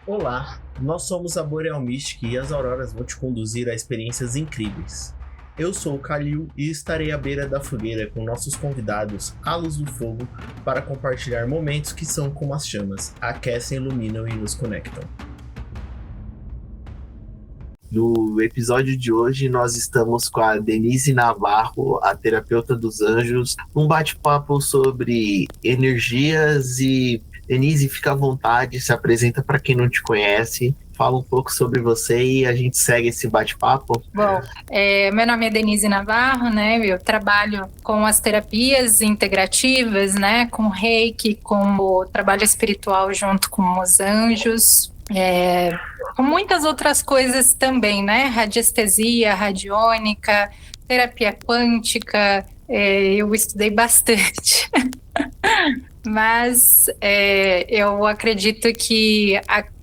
Olá, nós somos a Boreal Mystic e as Auroras vão te conduzir a experiências incríveis. Eu sou o Kalil e estarei à beira da fogueira com nossos convidados à luz do fogo para compartilhar momentos que são como as chamas, aquecem, iluminam e nos conectam. No episódio de hoje, nós estamos com a Denise Navarro, a terapeuta dos anjos, um bate-papo sobre energias e Denise, fica à vontade, se apresenta para quem não te conhece, fala um pouco sobre você e a gente segue esse bate-papo. Bom, meu nome é Denise Navarro, né? Eu trabalho com as terapias integrativas, né? Com Reiki, com o trabalho espiritual junto com os anjos, com muitas outras coisas também, né? Radiestesia, radiônica, terapia quântica, eu estudei bastante. Mas eu acredito que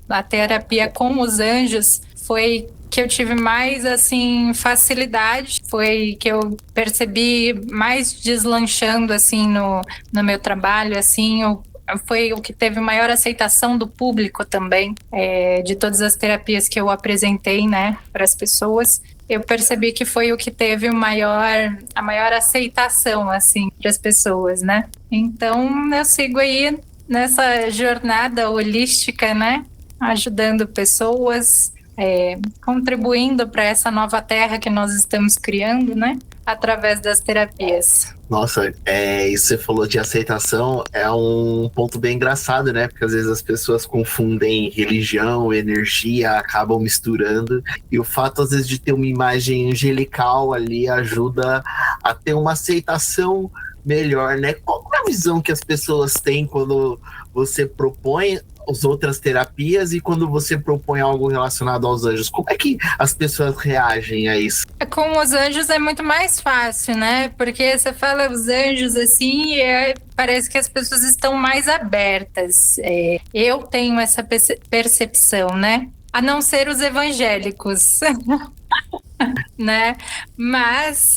a terapia com os anjos foi que eu tive mais assim facilidade, foi que eu percebi mais deslanchando assim no meu trabalho, assim, foi o que teve maior aceitação do público também, de todas as terapias que eu apresentei, né, para as pessoas. Eu percebi que foi o que teve a maior aceitação, assim, para as pessoas, né? Então, eu sigo aí nessa jornada holística, né? Ajudando pessoas, contribuindo para essa nova terra que nós estamos criando, né? Através das terapias. Nossa, isso que você falou de aceitação é um ponto bem engraçado, né? Porque às vezes as pessoas confundem religião, energia, acabam misturando. E o fato, às vezes, de ter uma imagem angelical ali ajuda a ter uma aceitação melhor, né? Qual é a visão que as pessoas têm quando você propõe as outras terapias e quando você propõe algo relacionado aos anjos? Como é que as pessoas reagem a isso? Com os anjos é muito mais fácil, né? Porque você fala os anjos assim e parece que as pessoas estão mais abertas. Eu tenho essa percepção, né? A não ser os evangélicos, né? Mas,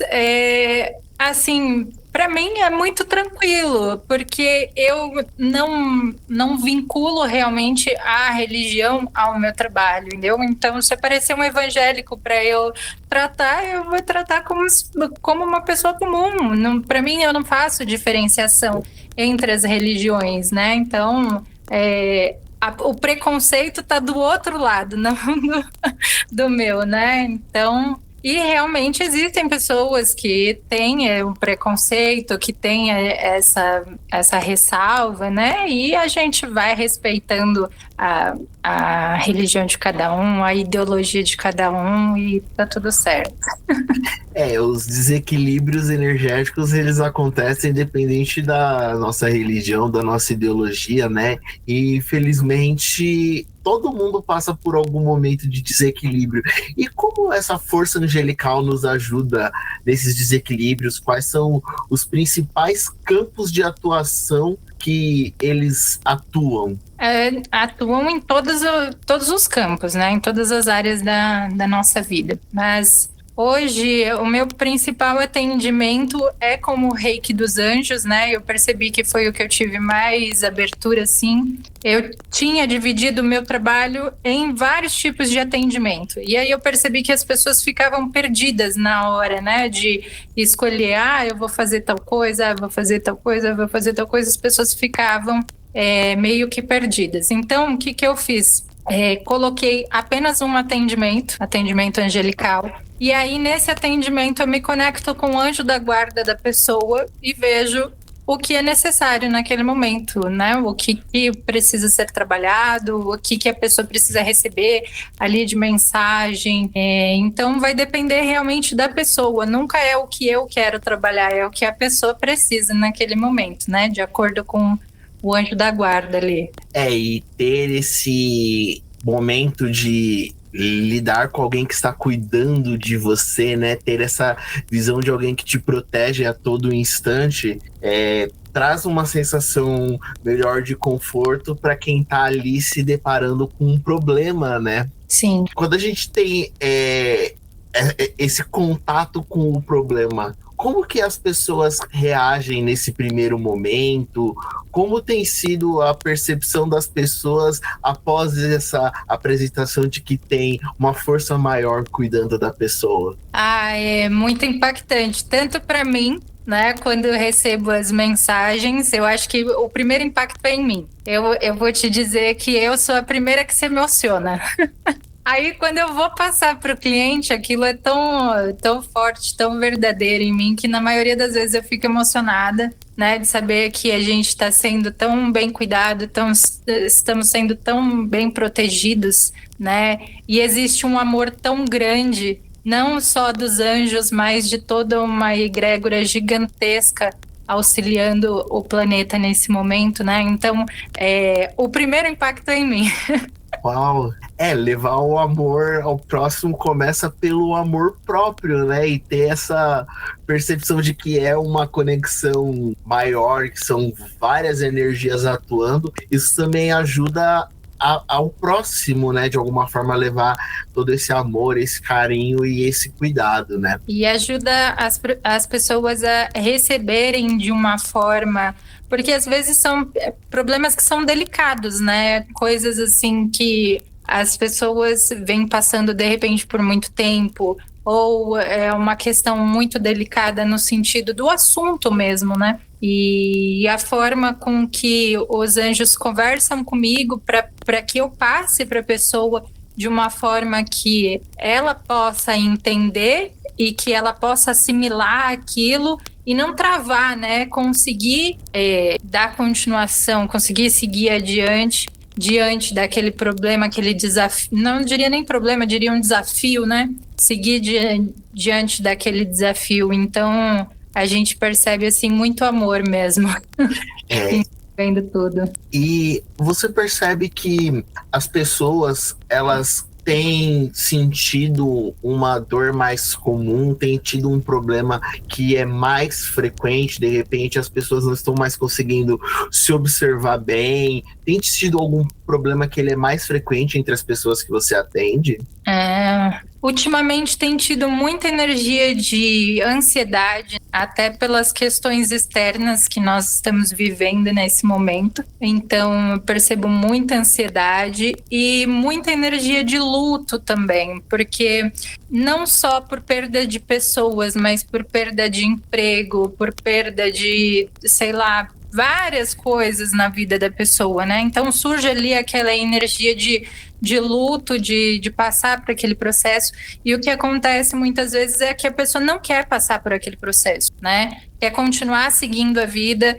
assim, para mim é muito tranquilo, porque eu não vinculo realmente a religião ao meu trabalho, entendeu? Então, se aparecer um evangélico para eu tratar, eu vou tratar como uma pessoa comum. Para mim, eu não faço diferenciação entre as religiões, né? Então, o preconceito está do outro lado, não do meu, né? Então, e realmente existem pessoas que têm um preconceito, que têm essa ressalva, né? E a gente vai respeitando a religião de cada um, a ideologia de cada um e tá tudo certo. Os desequilíbrios energéticos, eles acontecem independente da nossa religião, da nossa ideologia, né? E infelizmente todo mundo passa por algum momento de desequilíbrio. E como essa força angelical nos ajuda nesses desequilíbrios? Quais são os principais campos de atuação que eles atuam? Atuam em todos os campos, né? Em todas as áreas da nossa vida. Mas hoje, o meu principal atendimento é como o Reiki dos Anjos, né? Eu percebi que foi o que eu tive mais abertura, assim. Eu tinha dividido o meu trabalho em vários tipos de atendimento. E aí eu percebi que as pessoas ficavam perdidas na hora, né? De escolher, eu vou fazer tal coisa, eu vou fazer tal coisa, eu vou fazer tal coisa. As pessoas ficavam meio que perdidas. Então, o que eu fiz? Coloquei apenas um atendimento angelical. E aí, nesse atendimento, eu me conecto com o anjo da guarda da pessoa e vejo o que é necessário naquele momento, né? O que precisa ser trabalhado, o que a pessoa precisa receber ali de mensagem. Então, vai depender realmente da pessoa. Nunca é o que eu quero trabalhar, é o que a pessoa precisa naquele momento, né? De acordo com o anjo da guarda ali. E ter esse momento de lidar com alguém que está cuidando de você, né? Ter essa visão de alguém que te protege a todo instante, traz uma sensação melhor de conforto para quem está ali se deparando com um problema, né? Sim. Quando a gente tem esse contato com o problema, como que as pessoas reagem nesse primeiro momento? Como tem sido a percepção das pessoas após essa apresentação de que tem uma força maior cuidando da pessoa? É muito impactante, tanto para mim, né? Quando eu recebo as mensagens, eu acho que o primeiro impacto é em mim. Eu vou te dizer que eu sou a primeira que se emociona. Aí, quando eu vou passar para o cliente, aquilo é tão forte, tão verdadeiro em mim, que na maioria das vezes eu fico emocionada, né, de saber que a gente está sendo tão bem cuidado, estamos sendo tão bem protegidos, né, e existe um amor tão grande, não só dos anjos, mas de toda uma egrégora gigantesca auxiliando o planeta nesse momento, né? Então, o primeiro impacto é em mim. Uau! Levar o amor ao próximo começa pelo amor próprio, né? E ter essa percepção de que é uma conexão maior, que são várias energias atuando. Isso também ajuda ao próximo, né? De alguma forma levar todo esse amor, esse carinho e esse cuidado, né? E ajuda as pessoas a receberem de uma forma, porque às vezes são problemas que são delicados, né? Coisas assim que as pessoas vêm passando de repente por muito tempo, ou é uma questão muito delicada no sentido do assunto mesmo, né? E a forma com que os anjos conversam comigo para que eu passe para a pessoa de uma forma que ela possa entender e que ela possa assimilar aquilo e não travar, né? Conseguir dar continuação, conseguir seguir adiante diante daquele problema, aquele desafio. Não diria nem problema, diria um desafio, né? Seguir diante daquele desafio. Então, a gente percebe, assim, muito amor mesmo. Vendo tudo. E você percebe que as pessoas, elas têm sentido uma dor mais comum, têm tido um problema que é mais frequente, de repente as pessoas não estão mais conseguindo se observar bem. Tem tido algum problema que ele é mais frequente entre as pessoas que você atende? Ultimamente tem tido muita energia de ansiedade, até pelas questões externas que nós estamos vivendo nesse momento. Então, eu percebo muita ansiedade e muita energia de luto também, porque não só por perda de pessoas, mas por perda de emprego, por perda de, sei lá, várias coisas na vida da pessoa, né? Então surge ali aquela energia de luto, de passar por aquele processo, e o que acontece muitas vezes é que a pessoa não quer passar por aquele processo, né? Quer continuar seguindo a vida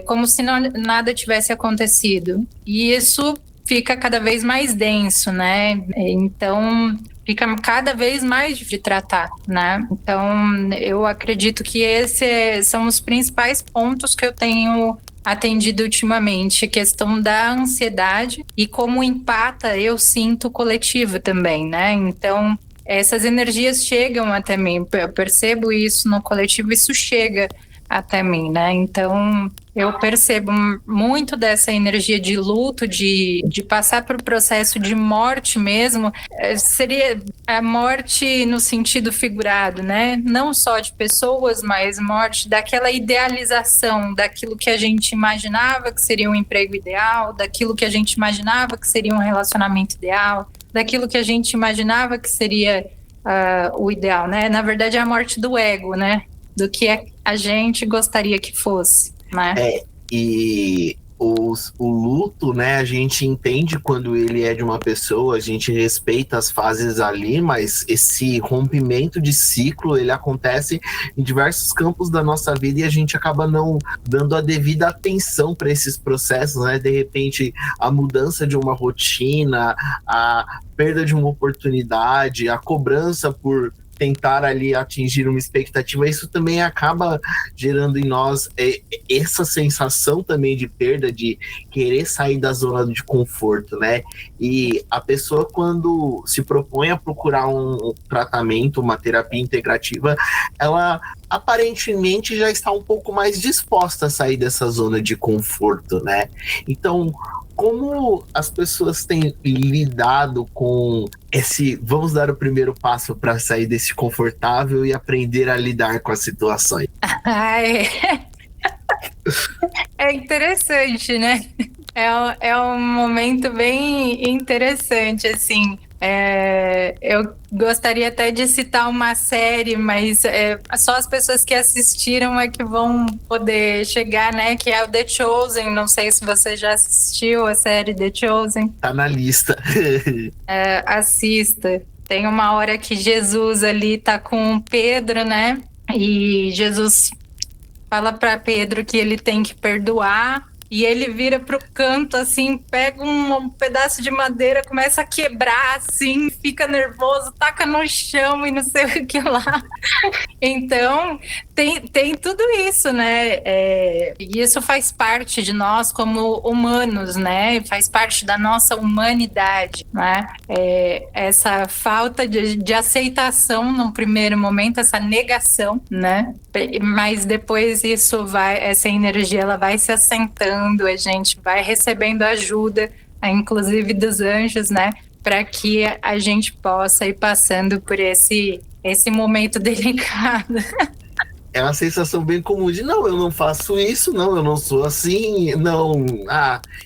como se nada tivesse acontecido. E isso fica cada vez mais denso, né? Então fica cada vez mais de tratar, né? Então, eu acredito que esses são os principais pontos que eu tenho atendido ultimamente, a questão da ansiedade e como empata, eu sinto, o coletivo também, né? Então, essas energias chegam até mim, eu percebo isso no coletivo, isso chega até mim, né? Então, eu percebo muito dessa energia de luto, de passar por processo de morte mesmo. Seria a morte no sentido figurado, né? Não só de pessoas, mas morte daquela idealização, daquilo que a gente imaginava que seria um emprego ideal, daquilo que a gente imaginava que seria um relacionamento ideal, daquilo que a gente imaginava que seria o ideal, né? Na verdade, é a morte do ego, né? Do que a gente gostaria que fosse, né? E o luto, né, a gente entende quando ele é de uma pessoa, a gente respeita as fases ali, mas esse rompimento de ciclo, ele acontece em diversos campos da nossa vida e a gente acaba não dando a devida atenção para esses processos, né? De repente, a mudança de uma rotina, a perda de uma oportunidade, a cobrança por tentar ali atingir uma expectativa, isso também acaba gerando em nós essa sensação também de perda, de querer sair da zona de conforto, né? E a pessoa, quando se propõe a procurar um tratamento, uma terapia integrativa, ela aparentemente já está um pouco mais disposta a sair dessa zona de conforto, né? Então, Como as pessoas têm lidado com esse, vamos dar o primeiro passo para sair desse confortável e aprender a lidar com as situações? Ai, é interessante, né? É um momento bem interessante, assim. Eu gostaria até de citar uma série, mas só as pessoas que assistiram é que vão poder chegar, né? Que é o The Chosen. Não sei se você já assistiu a série The Chosen. Tá na lista. Assista. Tem uma hora que Jesus ali tá com Pedro, né? E Jesus fala para Pedro que ele tem que perdoar. E ele vira pro canto, assim, pega um pedaço de madeira, começa a quebrar, assim, fica nervoso, taca no chão e não sei o que lá. Então, tem tudo isso, né? E isso faz parte de nós como humanos, né? Faz parte da nossa humanidade, né? Essa falta de aceitação num primeiro momento, essa negação, né? Mas depois essa energia ela vai se assentando, a gente vai recebendo ajuda, inclusive dos anjos, né? Para que a gente possa ir passando por esse momento delicado. É uma sensação bem comum de não, eu não faço isso, não, eu não sou assim, não.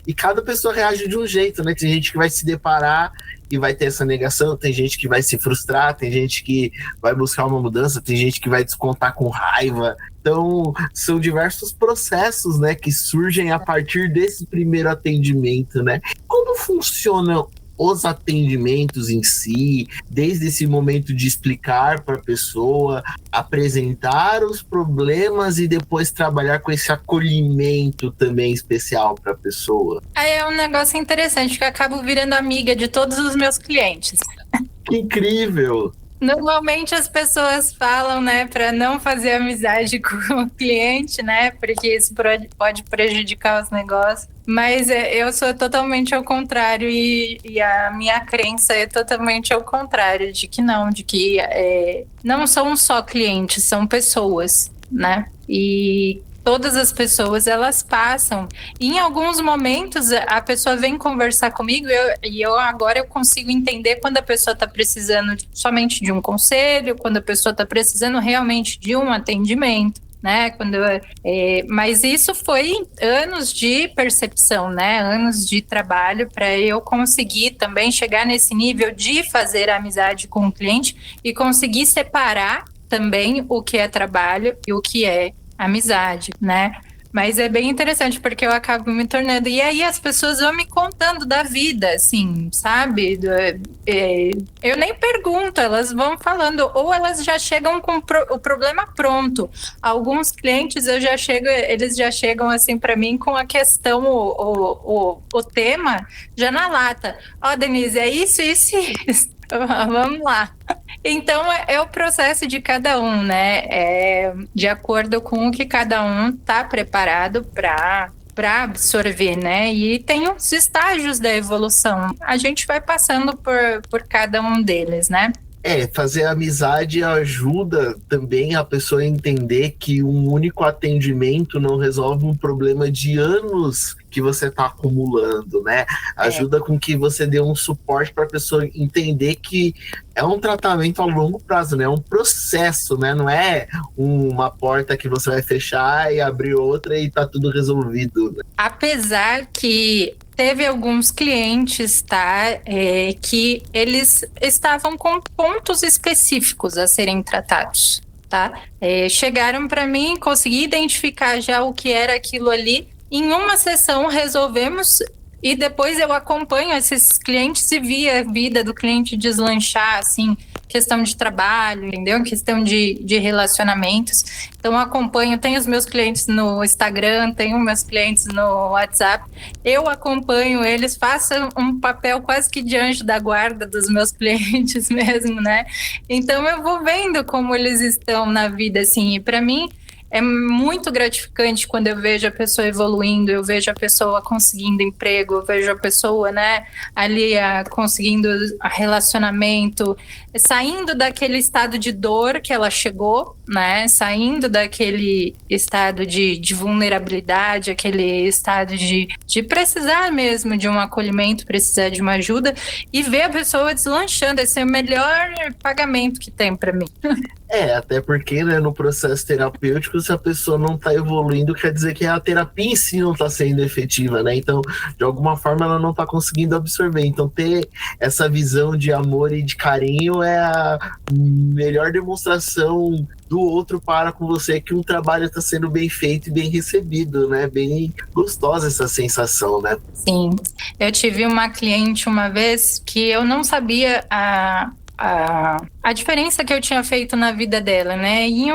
E cada pessoa reage de um jeito, né? Tem gente que vai se deparar e vai ter essa negação, tem gente que vai se frustrar, tem gente que vai buscar uma mudança, tem gente que vai descontar com raiva. Então, são diversos processos, né, que surgem a partir desse primeiro atendimento, né? Como funcionam os atendimentos em si, desde esse momento de explicar para a pessoa, apresentar os problemas e depois trabalhar com esse acolhimento também especial para a pessoa? Aí é um negócio interessante que eu acabo virando amiga de todos os meus clientes. Que incrível! Normalmente as pessoas falam, né, para não fazer amizade com o cliente, né, porque isso pode prejudicar os negócios. Mas eu sou totalmente ao contrário e a minha crença é totalmente ao contrário, de que não são só clientes, são pessoas, né? E todas as pessoas, elas passam. E em alguns momentos, a pessoa vem conversar comigo e agora eu consigo entender quando a pessoa está precisando somente de um conselho, quando a pessoa está precisando realmente de um atendimento, né? Mas isso foi anos de percepção, né? Anos de trabalho para eu conseguir também chegar nesse nível de fazer amizade com o cliente e conseguir separar também o que é trabalho e o que é amizade, né? Mas é bem interessante porque eu acabo me tornando. E aí as pessoas vão me contando da vida, assim, sabe? Eu nem pergunto, elas vão falando, ou elas já chegam com o problema pronto. Alguns clientes eles já chegam assim para mim com a questão, o tema já na lata. Ó, Denise, é isso, isso e isso. Vamos lá. Então, é o processo de cada um, né? De acordo com o que cada um está preparado para absorver, né? E tem os estágios da evolução. A gente vai passando por cada um deles, né? Fazer amizade ajuda também a pessoa a entender que um único atendimento não resolve um problema de anos que você está acumulando, né? Ajuda com que você dê um suporte para a pessoa entender que é um tratamento a longo prazo, né? É um processo, né? Não é uma porta que você vai fechar e abrir outra e tá tudo resolvido, né? Apesar que teve alguns clientes, tá? Que eles estavam com pontos específicos a serem tratados, tá? Chegaram para mim, consegui identificar já o que era aquilo ali. Em uma sessão resolvemos e depois eu acompanho esses clientes e vi a vida do cliente deslanchar, assim, questão de trabalho, entendeu? Questão de relacionamentos. Então acompanho, tenho os meus clientes no Instagram, tenho meus clientes no WhatsApp. Eu acompanho eles, faço um papel quase que de anjo da guarda dos meus clientes mesmo, né? Então eu vou vendo como eles estão na vida, assim, e para mim é muito gratificante quando eu vejo a pessoa evoluindo, eu vejo a pessoa conseguindo emprego, eu vejo a pessoa, né, ali conseguindo relacionamento, saindo daquele estado de dor que ela chegou, né, saindo daquele estado de vulnerabilidade, aquele estado de precisar mesmo de um acolhimento, precisar de uma ajuda, e ver a pessoa deslanchando. Esse é o melhor pagamento que tem para mim. Até porque, né, no processo terapêutico, se a pessoa não está evoluindo, quer dizer que a terapia em si não está sendo efetiva, né? Então, de alguma forma, ela não está conseguindo absorver. Então, ter essa visão de amor e de carinho é a melhor demonstração do outro para com você que um trabalho está sendo bem feito e bem recebido, né? Bem gostosa essa sensação, né? Sim. Eu tive uma cliente uma vez que eu não sabia a diferença que eu tinha feito na vida dela, né? E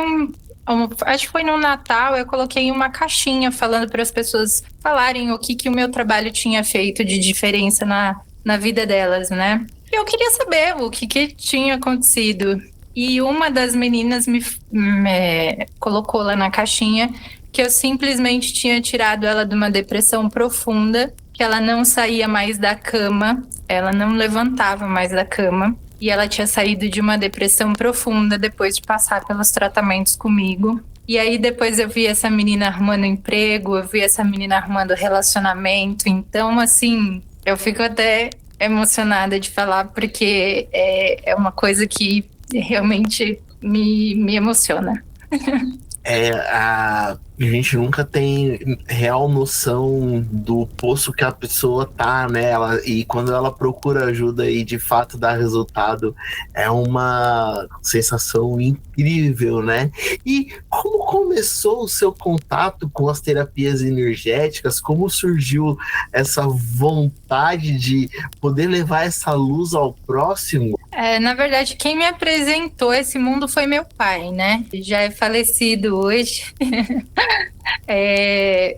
acho que foi no Natal, eu coloquei uma caixinha falando para as pessoas falarem o que o meu trabalho tinha feito de diferença na vida delas, né? E eu queria saber o que tinha acontecido. E uma das meninas me colocou lá na caixinha que eu simplesmente tinha tirado ela de uma depressão profunda, que ela não saía mais da cama, ela não levantava mais da cama. E ela tinha saído de uma depressão profunda depois de passar pelos tratamentos comigo. E aí depois eu vi essa menina arrumando emprego, eu vi essa menina arrumando relacionamento. Então, assim, eu fico até emocionada de falar, porque é uma coisa que realmente me emociona. A gente nunca tem real noção do poço que a pessoa tá, né? E quando ela procura ajuda e de fato dá resultado, é uma sensação incrível, né? E como começou o seu contato com as terapias energéticas? Como surgiu essa vontade de poder levar essa luz ao próximo? Na verdade, quem me apresentou esse mundo foi meu pai, né? Ele já é falecido hoje.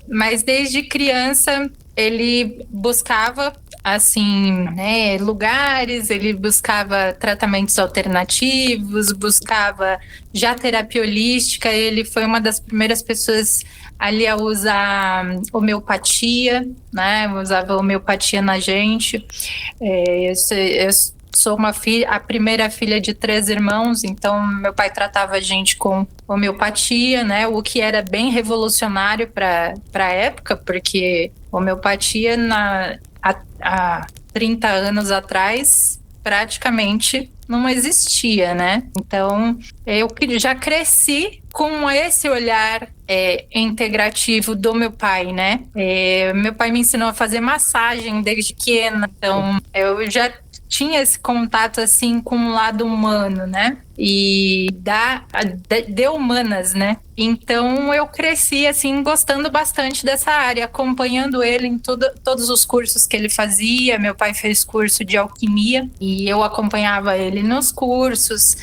Mas desde criança ele buscava assim, né, lugares, ele buscava tratamentos alternativos, buscava já terapia holística. Ele foi uma das primeiras pessoas ali a usar homeopatia, né? Usava homeopatia na gente. Eu sou a primeira filha de 3 irmãos, então meu pai tratava a gente com homeopatia, né? O que era bem revolucionário para a época, porque homeopatia há 30 anos atrás praticamente não existia, né? Então eu já cresci com esse olhar integrativo do meu pai, né? Meu pai me ensinou a fazer massagem desde pequena, então eu já tinha esse contato assim com o lado humano, né? E de humanas, né? Então eu cresci assim gostando bastante dessa área, acompanhando ele em todos os cursos que ele fazia. Meu pai fez curso de alquimia e eu acompanhava ele nos cursos,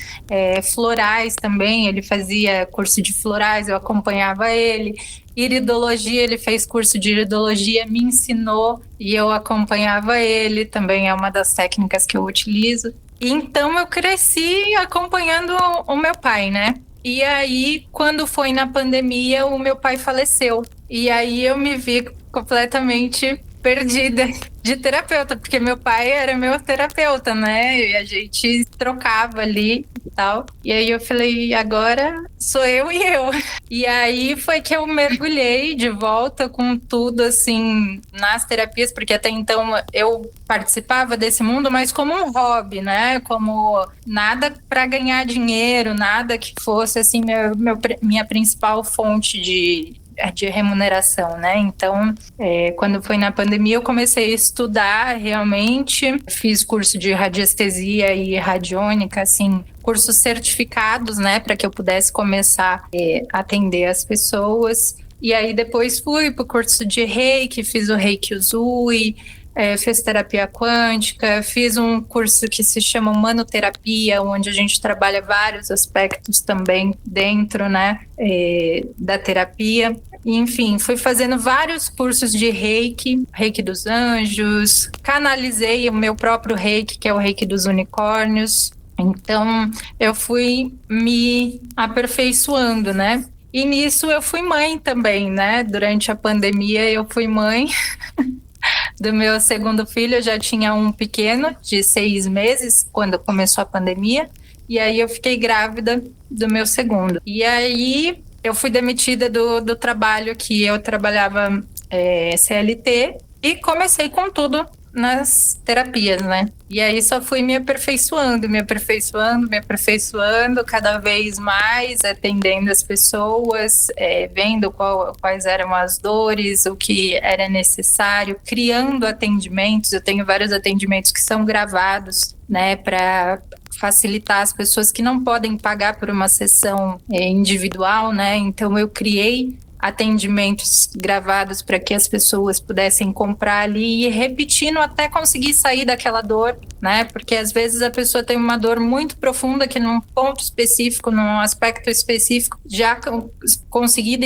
florais também. Ele fazia curso de florais, eu acompanhava ele. Iridologia, ele fez curso de iridologia, me ensinou e eu acompanhava ele, também é uma das técnicas que eu utilizo. Então eu cresci acompanhando o meu pai, né? E aí, quando foi na pandemia, o meu pai faleceu. E aí eu me vi completamente perdida de terapeuta, porque meu pai era meu terapeuta, né? E a gente trocava ali e tal. E aí eu falei, agora sou eu e eu. E aí foi que eu mergulhei de volta com tudo, assim, nas terapias, porque até então eu participava desse mundo, mas como um hobby, né? Como nada para ganhar dinheiro, nada que fosse, assim, minha principal fonte de remuneração, né? Então, quando foi na pandemia, eu comecei a estudar realmente, fiz curso de radiestesia e radiônica, assim, cursos certificados, né, para que eu pudesse começar a atender as pessoas. E aí depois fui para o curso de Reiki, fiz o Reiki Usui, fiz terapia quântica, fiz um curso que se chama Humanoterapia, onde a gente trabalha vários aspectos também dentro, né, da terapia. Enfim, fui fazendo vários cursos de Reiki, Reiki dos Anjos, canalizei o meu próprio Reiki, que é o Reiki dos Unicórnios. Então, eu fui me aperfeiçoando, né? E nisso eu fui mãe também, né? Durante a pandemia eu fui mãe do meu segundo filho. Eu já tinha um pequeno de 6 meses quando começou a pandemia. E aí eu fiquei grávida do meu segundo. E aí eu fui demitida do trabalho que eu trabalhava CLT e comecei com tudo nas terapias, né? E aí só fui me aperfeiçoando, me aperfeiçoando, me aperfeiçoando cada vez mais, atendendo as pessoas, vendo quais eram as dores, o que era necessário, criando atendimentos. Eu tenho vários atendimentos que são gravados, né, para facilitar as pessoas que não podem pagar por uma sessão individual, né? Então eu criei atendimentos gravados para que as pessoas pudessem comprar ali e ir repetindo até conseguir sair daquela dor, né? Porque às vezes a pessoa tem uma dor muito profunda que num ponto específico, num aspecto específico, já conseguida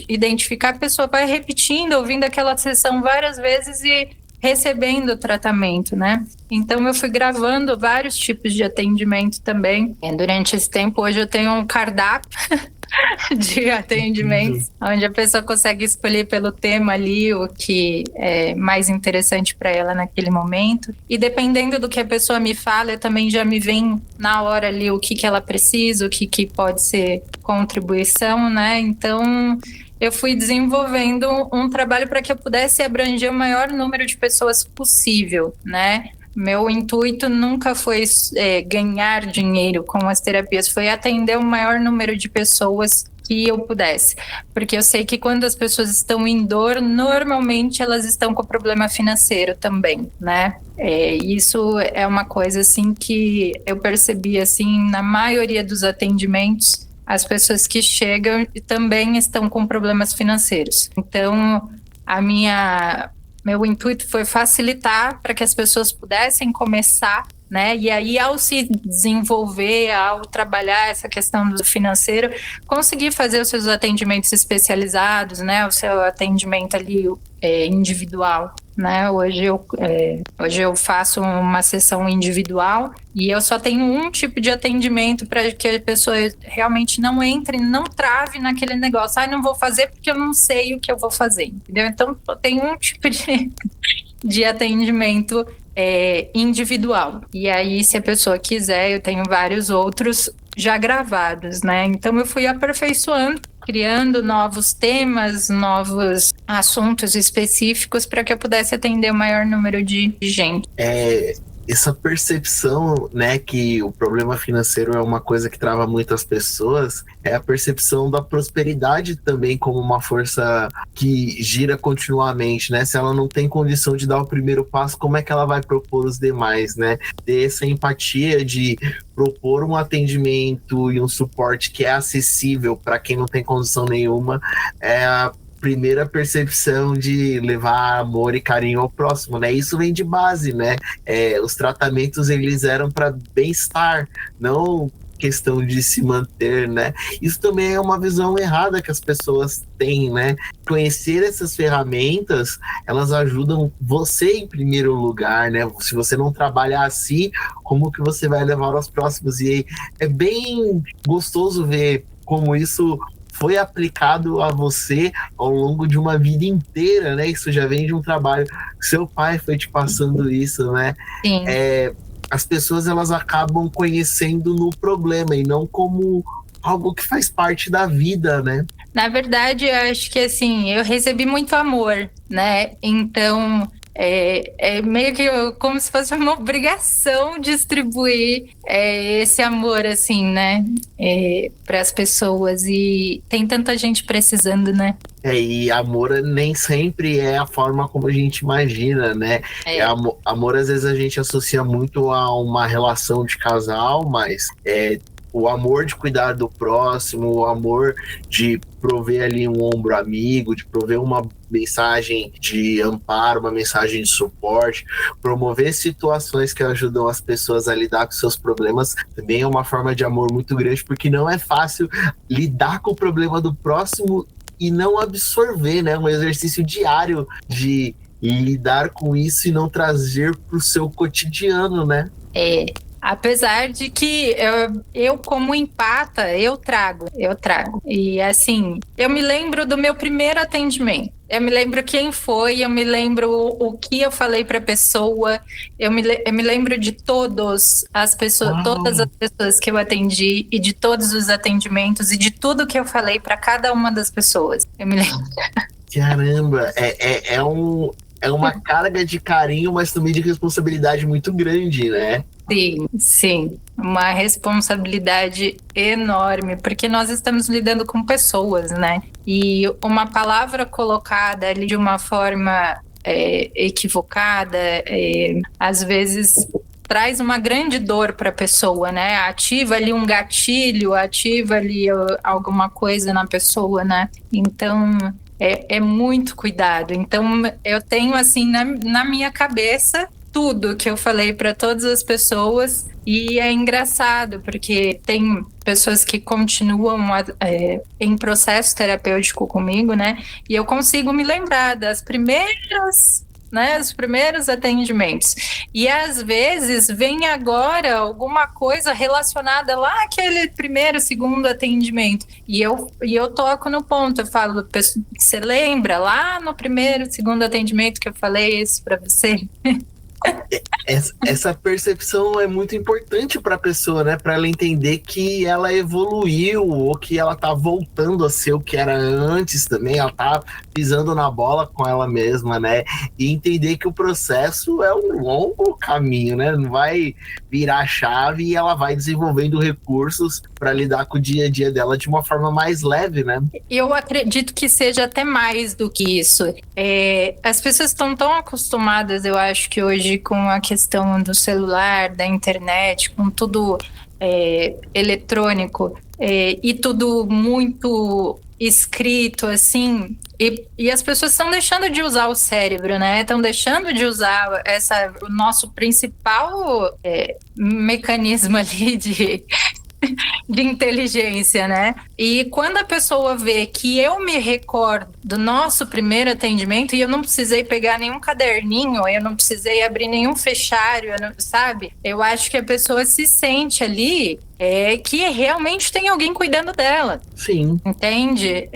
identificar, a pessoa vai repetindo, ouvindo aquela sessão várias vezes e recebendo o tratamento, né? Então eu fui gravando vários tipos de atendimento também. Durante esse tempo, hoje eu tenho um cardápio de atendimentos, onde a pessoa consegue escolher pelo tema ali o que é mais interessante para ela naquele momento. E dependendo do que a pessoa me fala, eu também já me vem na hora ali o que ela precisa, o que pode ser contribuição, né? Então eu fui desenvolvendo um trabalho para que eu pudesse abranger o maior número de pessoas possível, né? Meu intuito nunca foi ganhar dinheiro com as terapias, foi atender o maior número de pessoas que eu pudesse. Porque eu sei que quando as pessoas estão em dor, normalmente elas estão com problema financeiro também, né? Isso é uma coisa assim que eu percebi assim na maioria dos atendimentos. As pessoas que chegam também estão com problemas financeiros. Então, meu intuito foi facilitar para que as pessoas pudessem começar, né? E aí, ao se desenvolver, ao trabalhar essa questão do financeiro, conseguir fazer os seus atendimentos especializados, né? O seu atendimento ali individual, né? Hoje eu faço uma sessão individual e eu só tenho um tipo de atendimento para que a pessoa realmente não entre, não trave naquele negócio. Não vou fazer porque eu não sei o que eu vou fazer, entendeu? Então, eu tenho um tipo de atendimento individual. E aí, se a pessoa quiser, eu tenho vários outros já gravados, né? Então, eu fui aperfeiçoando, criando novos temas, novos assuntos específicos para que eu pudesse atender o maior número de gente. Essa percepção, né, que o problema financeiro é uma coisa que trava muitas pessoas, é a percepção da prosperidade também como uma força que gira continuamente, né? Se ela não tem condição de dar o primeiro passo, como é que ela vai propor os demais, né? Ter essa empatia de propor um atendimento e um suporte que é acessível para quem não tem condição nenhuma, é a primeira percepção de levar amor e carinho ao próximo, né? Isso vem de base, né? Os tratamentos, eles eram para bem-estar, não questão de se manter, né? Isso também é uma visão errada que as pessoas têm, né? Conhecer essas ferramentas, elas ajudam você em primeiro lugar, né? Se você não trabalhar assim, como que você vai levar aos próximos? E é bem gostoso ver como isso foi aplicado a você ao longo de uma vida inteira, né? Isso já vem de um trabalho. Seu pai foi te passando isso, né? Sim. As pessoas, elas acabam conhecendo no problema e não como algo que faz parte da vida, né? Na verdade, eu acho que assim, eu recebi muito amor, né? Então, meio que como se fosse uma obrigação distribuir esse amor, assim, né? Para as pessoas. E tem tanta gente precisando, né? E amor nem sempre é a forma como a gente imagina, né? Amor, às vezes, a gente associa muito a uma relação de casal, mas o amor de cuidar do próximo, o amor de prover ali um ombro amigo, de prover uma mensagem de amparo, uma mensagem de suporte, promover situações que ajudam as pessoas a lidar com seus problemas, também é uma forma de amor muito grande, porque não é fácil lidar com o problema do próximo e não absorver, né? Um exercício diário de lidar com isso e não trazer para o seu cotidiano, né? Apesar de que eu como empata, eu trago. E assim, eu me lembro do meu primeiro atendimento. Eu me lembro quem foi, eu me lembro o que eu falei para a pessoa, eu me lembro de todas as pessoas que eu atendi e de todos os atendimentos e de tudo que eu falei para cada uma das pessoas. Eu me lembro. Caramba, é uma carga de carinho, mas também de responsabilidade muito grande, né? Sim, sim, uma responsabilidade enorme, porque nós estamos lidando com pessoas, né? E uma palavra colocada ali de uma forma equivocada, às vezes traz uma grande dor para a pessoa, né? Ativa ali um gatilho, ativa ali alguma coisa na pessoa, né? Então é muito cuidado. Então eu tenho assim na minha cabeça tudo que eu falei para todas as pessoas, e é engraçado porque tem pessoas que continuam em processo terapêutico comigo, né? E eu consigo me lembrar das primeiras, né, os primeiros atendimentos. E às vezes vem agora alguma coisa relacionada lá àquele primeiro, segundo atendimento. E eu toco no ponto, eu falo, você lembra lá no primeiro, segundo atendimento que eu falei isso para você? Essa percepção é muito importante para a pessoa, né? Para ela entender que ela evoluiu ou que ela tá voltando a ser o que era antes também. Ela tá pisando na bola com ela mesma, né? E entender que o processo é um longo caminho, né? Não vai virar a chave e ela vai desenvolvendo recursos para lidar com o dia a dia dela de uma forma mais leve, né? Eu acredito que seja até mais do que isso. As pessoas estão tão acostumadas, eu acho que hoje, com a questão do celular, da internet, com tudo eletrônico e tudo muito escrito, assim, e as pessoas estão deixando de usar o cérebro, né? Estão deixando de usar o nosso principal mecanismo ali de inteligência, né? E quando a pessoa vê que eu me recordo do nosso primeiro atendimento e eu não precisei pegar nenhum caderninho, eu não precisei abrir nenhum fichário, sabe? Eu acho que a pessoa se sente ali que realmente tem alguém cuidando dela. Sim. Entende?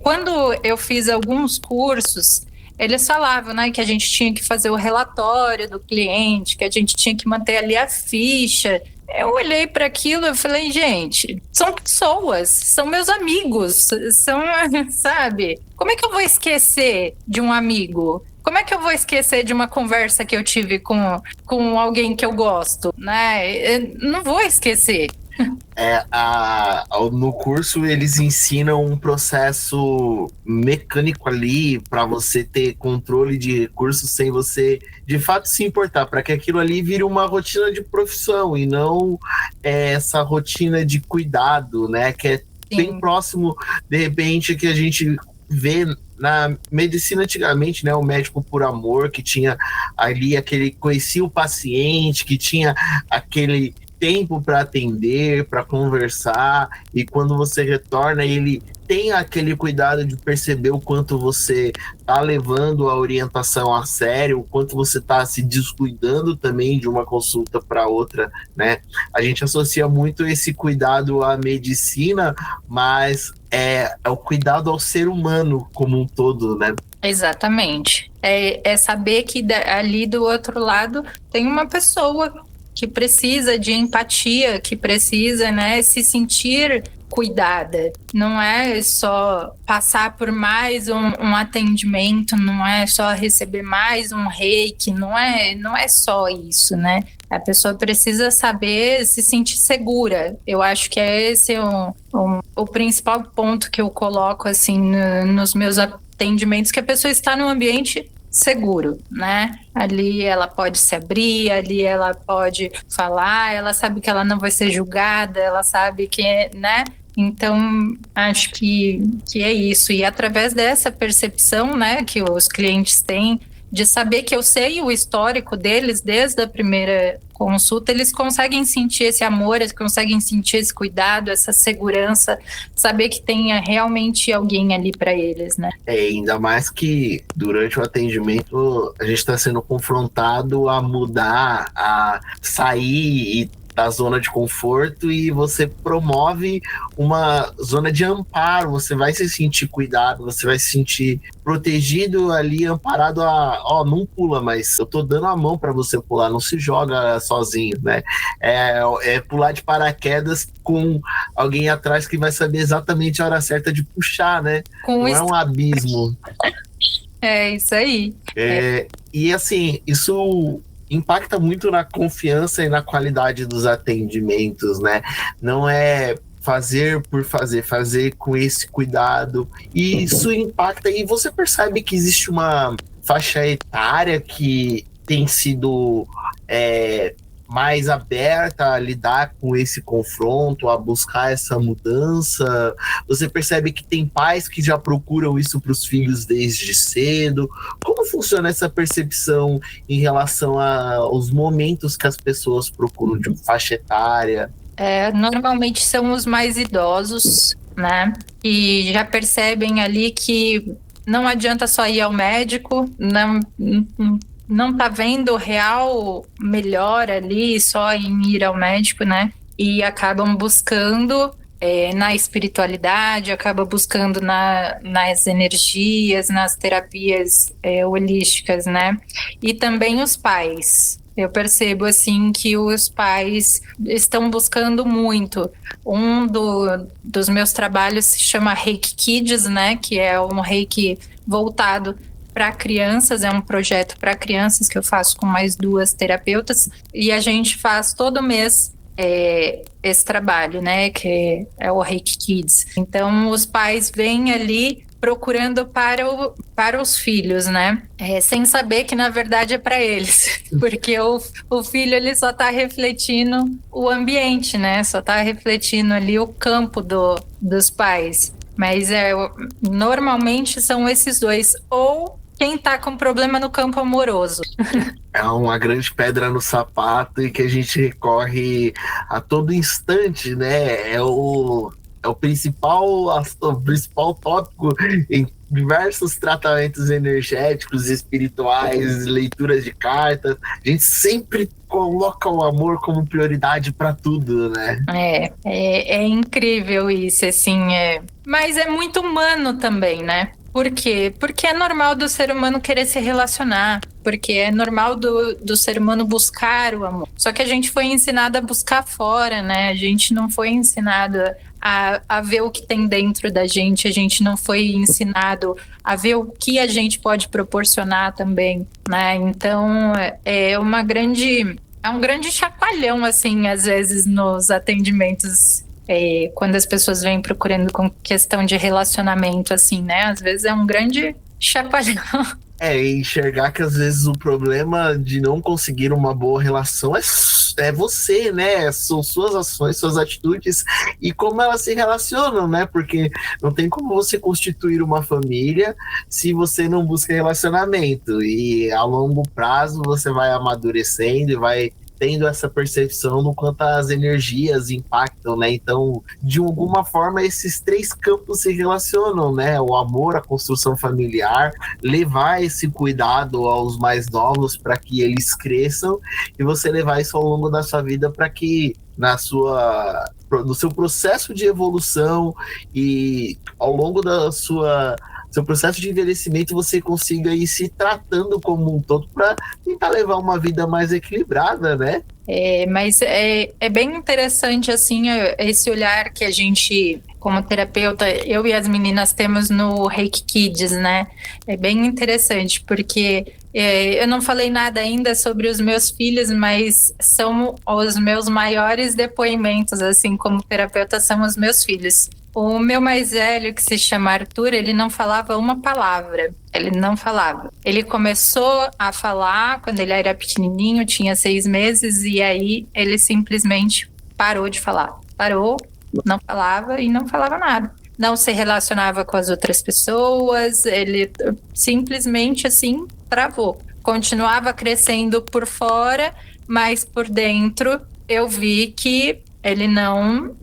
Quando eu fiz alguns cursos, eles falavam, né, que a gente tinha que fazer o relatório do cliente, que a gente tinha que manter ali a ficha. Eu olhei para aquilo e falei, gente, são pessoas, são meus amigos, sabe? Como é que eu vou esquecer de um amigo? Como é que eu vou esquecer de uma conversa que eu tive com alguém que eu gosto, né? Eu não vou esquecer. No curso eles ensinam um processo mecânico ali para você ter controle de recursos sem você de fato se importar, para que aquilo ali vire uma rotina de profissão e não essa rotina de cuidado, né? Que é bem próximo, de repente, que a gente vê na medicina antigamente, né? O médico por amor, que tinha ali conhecia o paciente, que tinha aquele tempo para atender, para conversar, e quando você retorna, ele tem aquele cuidado de perceber o quanto você tá levando a orientação a sério, o quanto você tá se descuidando também de uma consulta para outra, né? A gente associa muito esse cuidado à medicina, mas é o cuidado ao ser humano como um todo, né? Exatamente. É saber que ali do outro lado tem uma pessoa que precisa de empatia, que precisa, né, se sentir cuidada. Não é só passar por mais um atendimento, não é só receber mais um reiki, não é só isso, né? A pessoa precisa saber se sentir segura. Eu acho que esse o principal ponto que eu coloco assim nos meus atendimentos, que a pessoa está num ambiente seguro, né? Ali ela pode se abrir, ali ela pode falar, ela sabe que ela não vai ser julgada, ela sabe que, né? Então, acho que é isso. E através dessa percepção, né, que os clientes têm, de saber que eu sei o histórico deles desde a primeira consulta, eles conseguem sentir esse amor, eles conseguem sentir esse cuidado, essa segurança, saber que tenha realmente alguém ali para eles, né? Ainda mais que durante o atendimento a gente está sendo confrontado a mudar, a sair e da zona de conforto e você promove uma zona de amparo. Você vai se sentir cuidado, você vai se sentir protegido ali, amparado não pula, mas eu tô dando a mão para você pular, não se joga sozinho, né? É pular de paraquedas com alguém atrás que vai saber exatamente a hora certa de puxar, né? Não é um abismo. É isso aí. E assim, isso impacta muito na confiança e na qualidade dos atendimentos, né? Não é fazer por fazer, fazer com esse cuidado. E isso impacta, e você percebe que existe uma faixa etária que tem sido mais aberta a lidar com esse confronto, a buscar essa mudança. Você percebe que tem pais que já procuram isso para os filhos desde cedo. Como funciona essa percepção em relação aos momentos que as pessoas procuram de faixa etária? Normalmente são os mais idosos, né? E já percebem ali que não adianta só ir ao médico, não tá vendo real melhora ali só em ir ao médico, né? E acabam buscando na espiritualidade, acabam buscando nas energias, nas terapias holísticas, né? E também os pais. Eu percebo, assim, que os pais estão buscando muito. Dos meus trabalhos se chama Reiki Kids, né? Que é um Reiki voltado para crianças, é um projeto para crianças que eu faço com mais 2 terapeutas. E a gente faz todo mês esse trabalho, né? Que é o Reiki Kids. Então, os pais vêm ali procurando para os filhos, né? Sem saber que, na verdade, é para eles. Porque o filho, ele só está refletindo o ambiente, né? Só está refletindo ali o campo dos pais. Mas normalmente são esses dois. Ou quem está com problema no campo amoroso. É uma grande pedra no sapato e que a gente recorre a todo instante, né? É o principal tópico em diversos tratamentos energéticos, espirituais, leituras de cartas. A gente sempre coloca o amor como prioridade para tudo, né? É incrível isso, assim. Mas é muito humano também, né? Por quê? Porque é normal do ser humano querer se relacionar, porque é normal do ser humano buscar o amor. Só que a gente foi ensinado a buscar fora, né? A gente não foi ensinado a ver o que tem dentro da gente, a gente não foi ensinado a ver o que a gente pode proporcionar também, né? Então, é um grande chacoalhão, assim, às vezes, nos atendimentos, quando as pessoas vêm procurando com questão de relacionamento, assim, né? Às vezes é um grande chacoalhão. Enxergar que às vezes o problema de não conseguir uma boa relação é você, né? São suas ações, suas atitudes e como elas se relacionam, né? Porque não tem como você constituir uma família se você não busca relacionamento. E a longo prazo você vai amadurecendo e vai tendo essa percepção do quanto as energias impactam, né? Então, de alguma forma, esses 3 campos se relacionam, né? O amor, a construção familiar, levar esse cuidado aos mais novos para que eles cresçam e você levar isso ao longo da sua vida para que no seu processo de evolução e ao longo seu processo de envelhecimento você consiga ir se tratando como um todo para tentar levar uma vida mais equilibrada, né? Mas é bem interessante, assim, esse olhar que a gente, como terapeuta, eu e as meninas temos no Reiki Kids, né? É bem interessante, porque eu não falei nada ainda sobre os meus filhos, mas são os meus maiores depoimentos, assim, como terapeuta, são os meus filhos. O meu mais velho, que se chama Arthur, ele não falava uma palavra. Ele não falava. Ele começou a falar quando ele era pequenininho, tinha 6 meses, e aí ele simplesmente parou de falar. Parou, não falava e não falava nada. Não se relacionava com as outras pessoas, ele simplesmente, assim, travou. Continuava crescendo por fora, mas por dentro eu vi que ele não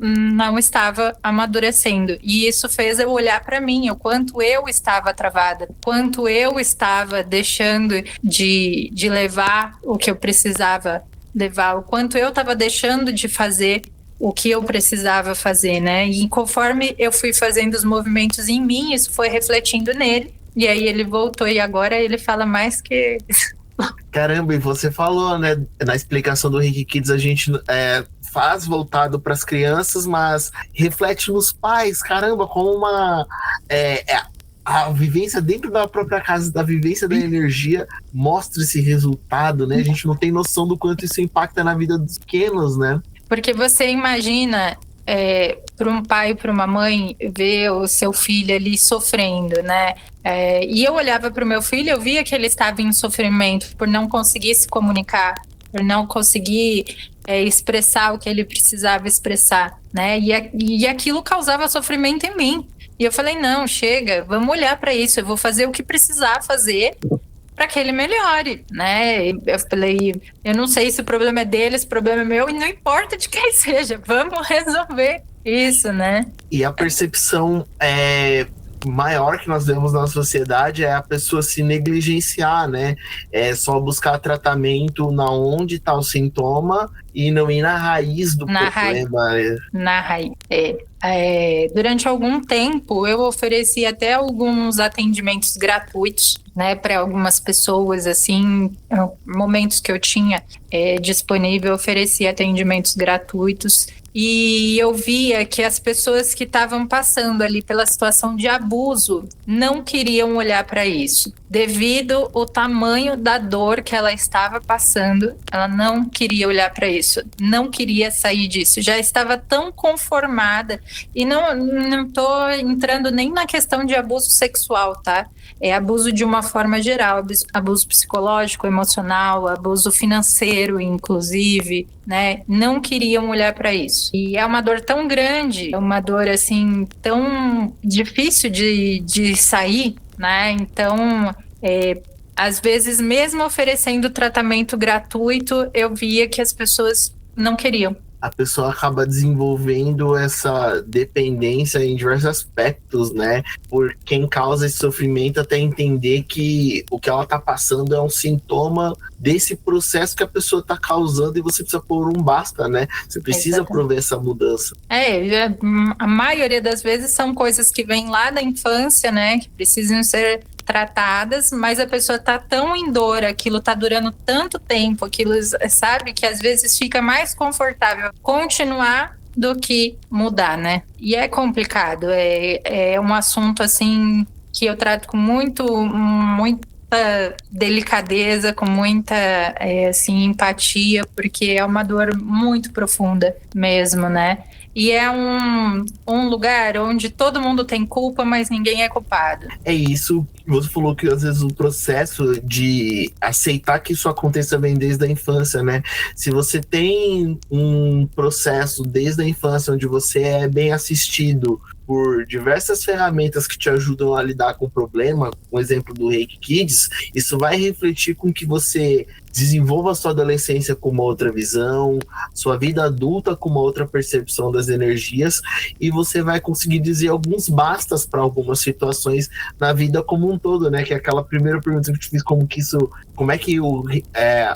estava amadurecendo. E isso fez eu olhar para mim, o quanto eu estava travada, quanto eu estava deixando de levar o que eu precisava Deval, o quanto eu estava deixando de fazer o que eu precisava fazer, né? E conforme eu fui fazendo os movimentos em mim, isso foi refletindo nele. E aí ele voltou e agora ele fala mais que... Caramba, e você falou, né, na explicação do Reiki Kids, a gente faz voltado para as crianças, mas reflete nos pais. Caramba, como a vivência dentro da própria casa, da vivência da energia, mostra esse resultado, né? A gente não tem noção do quanto isso impacta na vida dos pequenos, né? Porque você imagina, para um pai e para uma mãe, ver o seu filho ali sofrendo, né? E eu olhava para o meu filho, eu via que ele estava em sofrimento por não conseguir se comunicar, por não conseguir expressar o que ele precisava expressar, né? E aquilo causava sofrimento em mim. E eu falei, não, chega, vamos olhar para isso, eu vou fazer o que precisar fazer para que ele melhore, né? Eu falei, eu não sei se o problema é dele, se o problema é meu, e não importa de quem seja, vamos resolver isso, né? E a percepção maior que nós vemos na sociedade é a pessoa se negligenciar, né? É só buscar tratamento na onde está o sintoma e não ir na raiz do problema. Na raiz, durante algum tempo, eu ofereci até alguns atendimentos gratuitos, né, para algumas pessoas, assim, momentos que eu tinha disponível, eu oferecia atendimentos gratuitos. E eu via que as pessoas que estavam passando ali pela situação de abuso não queriam olhar para isso. Devido ao tamanho da dor que ela estava passando, ela não queria olhar para isso, não queria sair disso. Já estava tão conformada. E não estou entrando nem na questão de abuso sexual, tá? É abuso de uma forma geral, abuso psicológico, emocional, abuso financeiro, inclusive, né? Não queriam olhar para isso. E é uma dor tão grande, é uma dor, assim, tão difícil de sair, né? Então, às vezes, mesmo oferecendo tratamento gratuito, eu via que as pessoas não queriam. A pessoa acaba desenvolvendo essa dependência em diversos aspectos, né? Por quem causa esse sofrimento até entender que o que ela está passando é um sintoma desse processo que a pessoa está causando e você precisa pôr um basta, né? Você precisa prover essa mudança. A maioria das vezes são coisas que vêm lá da infância, né? Que precisam ser tratadas, mas a pessoa tá tão em dor, aquilo tá durando tanto tempo, aquilo, sabe, que às vezes fica mais confortável continuar do que mudar, né? E é complicado, é um assunto, assim, que eu trato com muita delicadeza, com muita, assim, empatia, porque é uma dor muito profunda mesmo, né? E é um lugar onde todo mundo tem culpa, mas ninguém é culpado. É isso. Você falou que às vezes o processo de aceitar que isso aconteça vem desde a infância, né? Se você tem um processo desde a infância onde você é bem assistido por diversas ferramentas que te ajudam a lidar com o problema, um exemplo do Reiki Kids, isso vai refletir com que você desenvolva a sua adolescência com uma outra visão, sua vida adulta com uma outra percepção das energias, e você vai conseguir dizer alguns bastas para algumas situações na vida como um todo, né? Que é aquela primeira pergunta que eu te fiz, como é que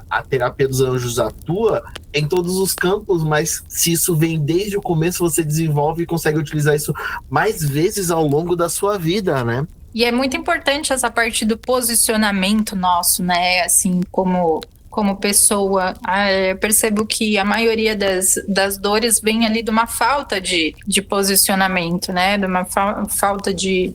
a terapia dos anjos atua em todos os campos, mas se isso vem desde o começo, você desenvolve e consegue utilizar isso mais vezes ao longo da sua vida, né? E é muito importante essa parte do posicionamento nosso, né? Assim, como pessoa, eu percebo que a maioria das dores vem ali de uma falta de posicionamento, né? De uma falta de...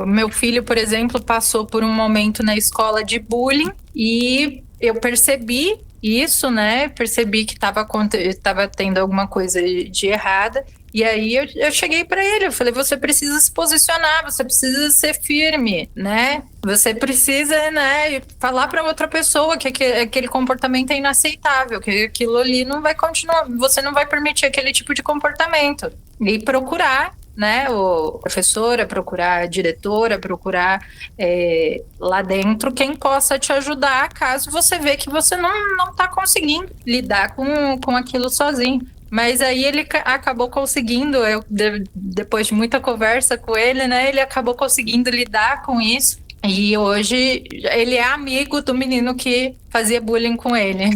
o meu filho, por exemplo, passou por um momento na escola de bullying e eu percebi isso, né? Percebi que estava tendo alguma coisa de errada. E aí eu cheguei para ele, eu falei, você precisa se posicionar, você precisa ser firme, né? Você precisa, né, falar para outra pessoa que aquele comportamento é inaceitável, que aquilo ali não vai continuar, você não vai permitir aquele tipo de comportamento. E procurar, né, o professora, procurar a diretora, procurar lá dentro quem possa te ajudar caso você vê que você não está conseguindo lidar com aquilo sozinho. Mas aí ele acabou conseguindo, depois de muita conversa com ele, né, ele acabou conseguindo lidar com isso. E hoje ele é amigo do menino que fazia bullying com ele.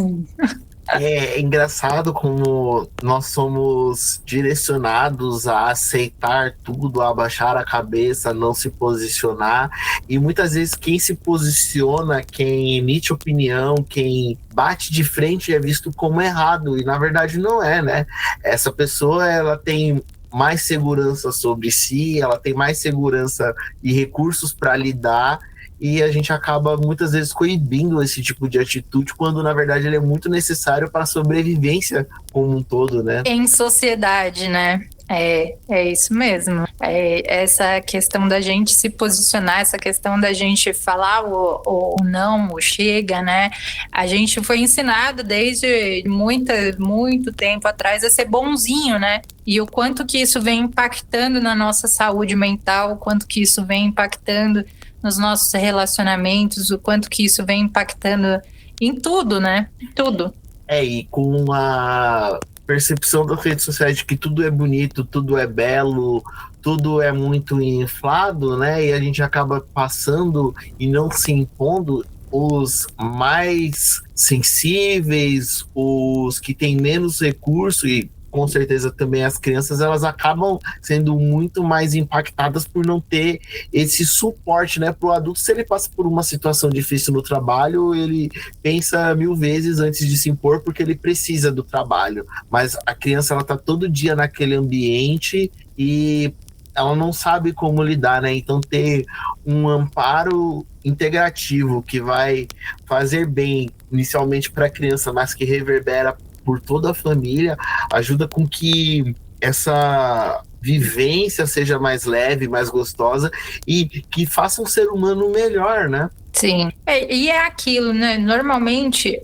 É engraçado como nós somos direcionados a aceitar tudo, a baixar a cabeça, não se posicionar. E muitas vezes quem se posiciona, quem emite opinião, quem bate de frente é visto como errado. E na verdade não é, né? Essa pessoa, ela tem mais segurança sobre si, ela tem mais segurança e recursos para lidar, e a gente acaba muitas vezes coibindo esse tipo de atitude, quando na verdade ele é muito necessário para a sobrevivência como um todo, né? Em sociedade, né? É isso mesmo. É essa questão da gente se posicionar, essa questão da gente falar o não, o chega, né? A gente foi ensinado desde muito tempo atrás a ser bonzinho, né? E o quanto que isso vem impactando na nossa saúde mental, o quanto que isso vem impactando nos nossos relacionamentos, o quanto que isso vem impactando em tudo, né? Em tudo. E com a percepção das redes sociais de que tudo é bonito, tudo é belo, tudo é muito inflado, né? E a gente acaba passando e não se impondo. Os mais sensíveis, os que têm menos recurso, e com certeza também as crianças, elas acabam sendo muito mais impactadas por não ter esse suporte, né, para o adulto. Se ele passa por uma situação difícil no trabalho, ele pensa 1000 vezes antes de se impor, porque ele precisa do trabalho. Mas a criança, ela tá todo dia naquele ambiente e ela não sabe como lidar, né? Então ter um amparo integrativo que vai fazer bem inicialmente para a criança, mas que reverbera por toda a família, ajuda com que essa vivência seja mais leve, mais gostosa e que faça um ser humano melhor, né? Sim, e é aquilo, né? Normalmente,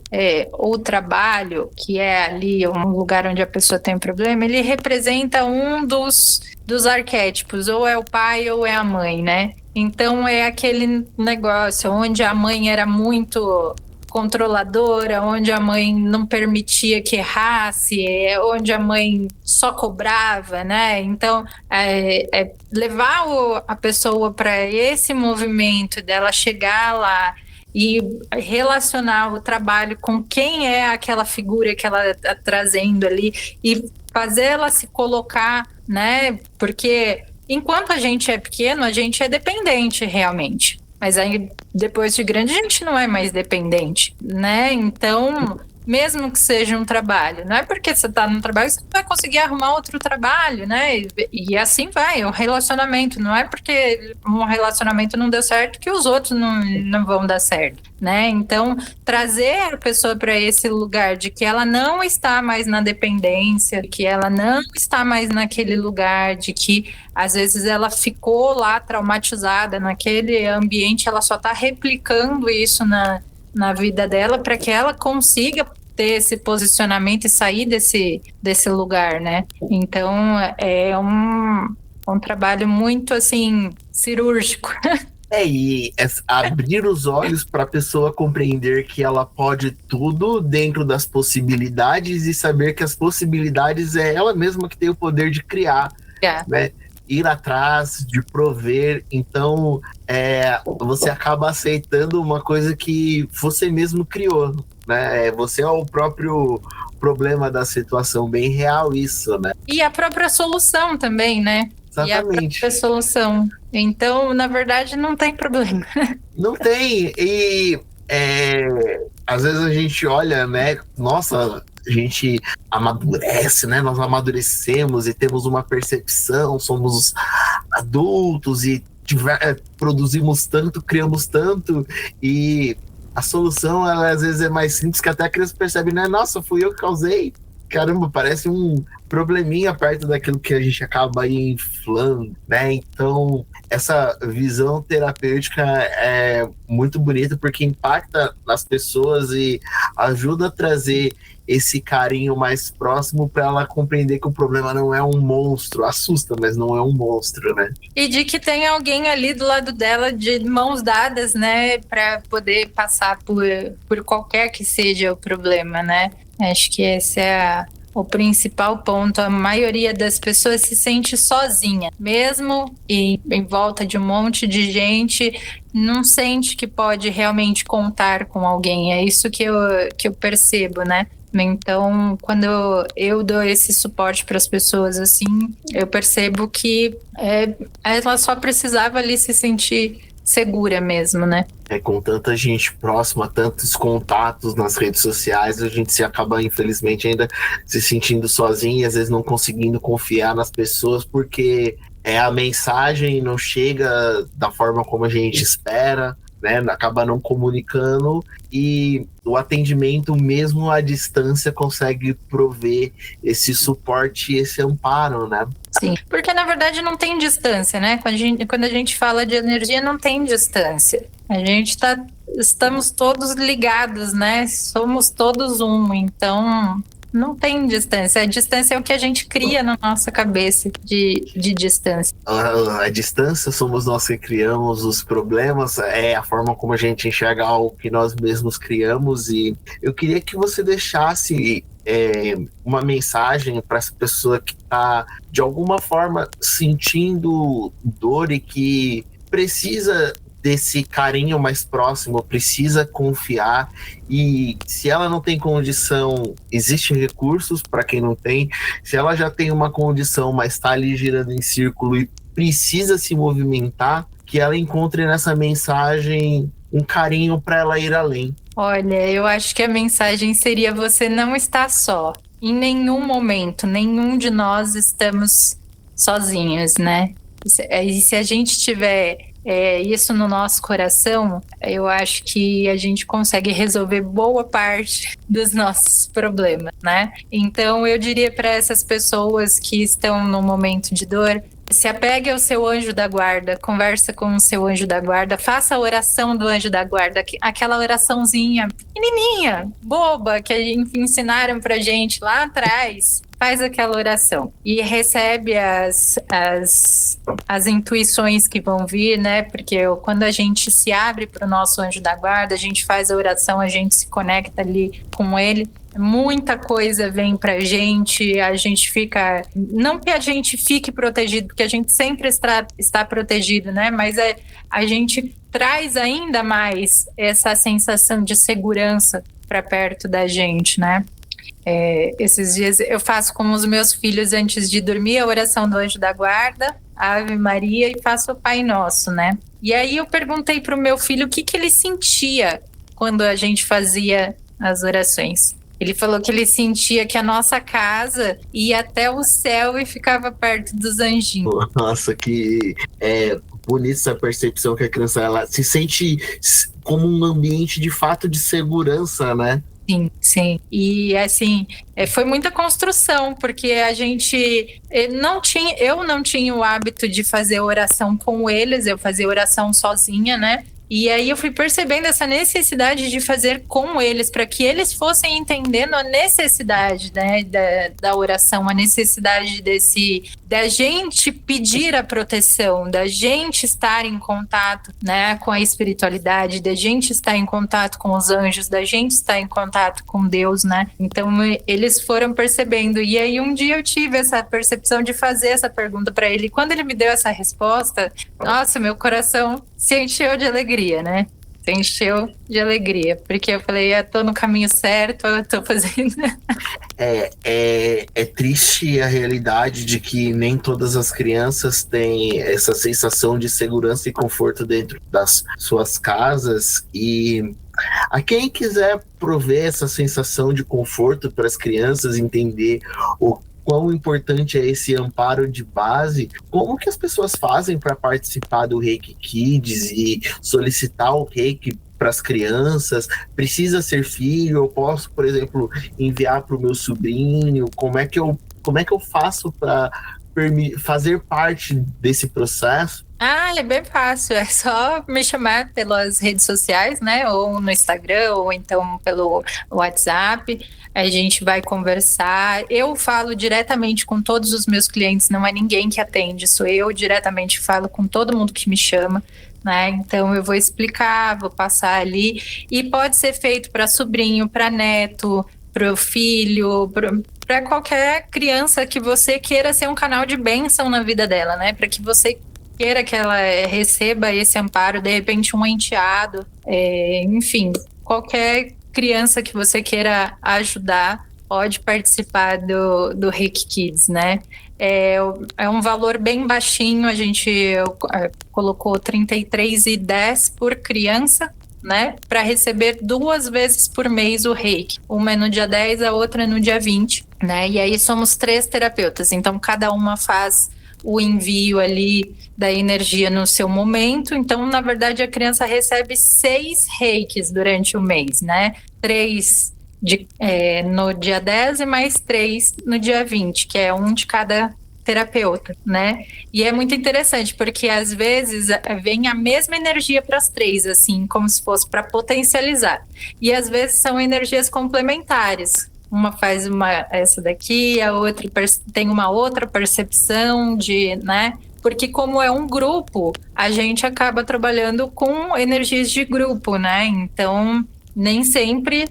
o trabalho, que é ali um lugar onde a pessoa tem um problema, ele representa um dos arquétipos, ou é o pai ou é a mãe, né? Então é aquele negócio onde a mãe era muito controladora, onde a mãe não permitia que errasse, onde a mãe só cobrava, né? Então, levar a pessoa para esse movimento dela chegar lá e relacionar o trabalho com quem é aquela figura que ela está trazendo ali e fazer ela se colocar, né? Porque enquanto a gente é pequeno, a gente é dependente realmente. Mas aí, depois de grande, a gente não é mais dependente, né? Então, mesmo que seja um trabalho, não é porque você está no trabalho que você não vai conseguir arrumar outro trabalho, né? E assim vai, o relacionamento. Não é porque um relacionamento não deu certo que os outros não vão dar certo, né? Então, trazer a pessoa para esse lugar de que ela não está mais na dependência, que ela não está mais naquele lugar, de que às vezes ela ficou lá traumatizada naquele ambiente, ela só está replicando isso na vida dela para que ela consiga ter esse posicionamento e sair desse lugar, né? Então é um trabalho muito assim cirúrgico. E abrir os olhos para a pessoa compreender que ela pode tudo dentro das possibilidades e saber que as possibilidades é ela mesma que tem o poder de criar, né? Ir atrás, de prover. Então, você acaba aceitando uma coisa que você mesmo criou, né? Você é o próprio problema da situação, bem real isso, né? E a própria solução também, né? Exatamente. E a própria solução. Então, na verdade, não tem problema. Não tem. E às vezes a gente olha, né? Nossa, a gente amadurece, né? Nós amadurecemos e temos uma percepção, somos adultos e produzimos tanto, criamos tanto, e a solução, ela às vezes é mais simples, que até a criança percebe, né? Nossa, fui eu que causei. Caramba, parece um probleminha perto daquilo que a gente acaba aí inflando, né? Então, essa visão terapêutica é muito bonita porque impacta nas pessoas e ajuda a trazer esse carinho mais próximo para ela compreender que o problema não é um monstro. Assusta, mas não é um monstro, né? E de que tem alguém ali do lado dela de mãos dadas, né? Para poder passar por qualquer que seja o problema, né? Acho que esse é o principal ponto. A maioria das pessoas se sente sozinha, mesmo em volta de um monte de gente, não sente que pode realmente contar com alguém. É isso que eu percebo, né? Então, quando eu dou esse suporte para as pessoas assim, eu percebo que ela só precisava ali se sentir segura mesmo, né? Com tanta gente próxima, tantos contatos nas redes sociais, a gente se acaba, infelizmente, ainda se sentindo sozinho e às vezes não conseguindo confiar nas pessoas, porque a mensagem não chega da forma como a gente espera, né? Acaba não comunicando, e o atendimento, mesmo à distância, consegue prover esse suporte e esse amparo, né? Sim, porque na verdade não tem distância, né? Quando a gente fala de energia, não tem distância. Estamos todos ligados, né? Somos todos um, então não tem distância. A distância é o que a gente cria na nossa cabeça de distância. A distância somos nós que criamos, os problemas é a forma como a gente enxerga algo que nós mesmos criamos. E eu queria que você deixasse uma mensagem para essa pessoa que está de alguma forma sentindo dor e que precisa desse carinho mais próximo, precisa confiar, e se ela não tem condição, existem recursos para quem não tem. Se ela já tem uma condição, mas está ali girando em círculo e precisa se movimentar, que ela encontre nessa mensagem um carinho para ela ir além. Olha, eu acho que a mensagem seria: você não está só. Em nenhum momento, nenhum de nós estamos sozinhos, né? E se a gente tiver isso no nosso coração, eu acho que a gente consegue resolver boa parte dos nossos problemas, né? Então, eu diria para essas pessoas que estão no momento de dor: se apegue ao seu anjo da guarda, conversa com o seu anjo da guarda, faça a oração do anjo da guarda, aquela oraçãozinha pequenininha, boba, que ensinaram pra gente lá atrás. Faz aquela oração e recebe as intuições que vão vir, né? Porque quando a gente se abre para o nosso anjo da guarda, a gente faz a oração, a gente se conecta ali com ele, muita coisa vem pra gente, a gente fica... Não que a gente fique protegido, porque a gente sempre está protegido, né? Mas a gente traz ainda mais essa sensação de segurança para perto da gente, né? Esses dias eu faço com os meus filhos antes de dormir a oração do anjo da guarda, a Ave Maria, e faço o Pai Nosso, né? E aí eu perguntei pro meu filho o que ele sentia quando a gente fazia as orações. Ele falou que ele sentia que a nossa casa ia até o céu e ficava perto dos anjinhos. Nossa, que bonita essa percepção que a criança ela se sente como um ambiente de fato de segurança, né? Sim, sim. E assim, foi muita construção, porque a gente eu não tinha o hábito de fazer oração com eles, eu fazia oração sozinha, né? E aí eu fui percebendo essa necessidade de fazer com eles, para que eles fossem entendendo a necessidade, né, da oração, a necessidade da gente pedir a proteção, da gente estar em contato, né, com a espiritualidade, da gente estar em contato com os anjos, da gente estar em contato com Deus, né? Então eles foram percebendo, e aí um dia eu tive essa percepção de fazer essa pergunta para ele, e quando ele me deu essa resposta, nossa, meu coração se encheu de alegria, né? Se encheu de alegria, porque eu falei, eu tô no caminho certo, eu tô fazendo. É triste a realidade de que nem todas as crianças têm essa sensação de segurança e conforto dentro das suas casas, e a quem quiser prover essa sensação de conforto para as crianças, entender o quão importante é esse amparo de base, como que as pessoas fazem para participar do Reiki Kids e solicitar o Reiki para as crianças? Precisa ser filho? Eu posso, por exemplo, enviar para o meu sobrinho? Como é que eu faço para fazer parte desse processo? É bem fácil, é só me chamar pelas redes sociais, né, ou no Instagram, ou então pelo WhatsApp, a gente vai conversar. Eu falo diretamente com todos os meus clientes, não é ninguém que atende, sou eu diretamente, falo com todo mundo que me chama, né, então eu vou explicar, vou passar ali, e pode ser feito para sobrinho, para neto, para o filho, para qualquer criança que você queira ser um canal de bênção na vida dela, né, para que você queira que ela receba esse amparo, de repente um enteado, enfim, qualquer criança que você queira ajudar pode participar do Reiki Kids, né? É um valor bem baixinho, a gente colocou R$ 33,10 por criança, né, para receber 2 vezes por mês o Reiki. Uma é no dia 10, a outra é no dia 20, né? E aí somos 3 terapeutas, então cada uma faz o envio ali da energia no seu momento. Então, na verdade, a criança recebe 6 reikis durante o mês, né? 3 no dia 10 e mais 3 no dia 20, que é um de cada terapeuta, né? E é muito interessante, porque às vezes vem a mesma energia para as 3, assim, como se fosse para potencializar. E às vezes são energias complementares. Uma faz essa daqui, a outra tem uma outra percepção né? Porque como é um grupo, a gente acaba trabalhando com energias de grupo, né? Então, nem sempre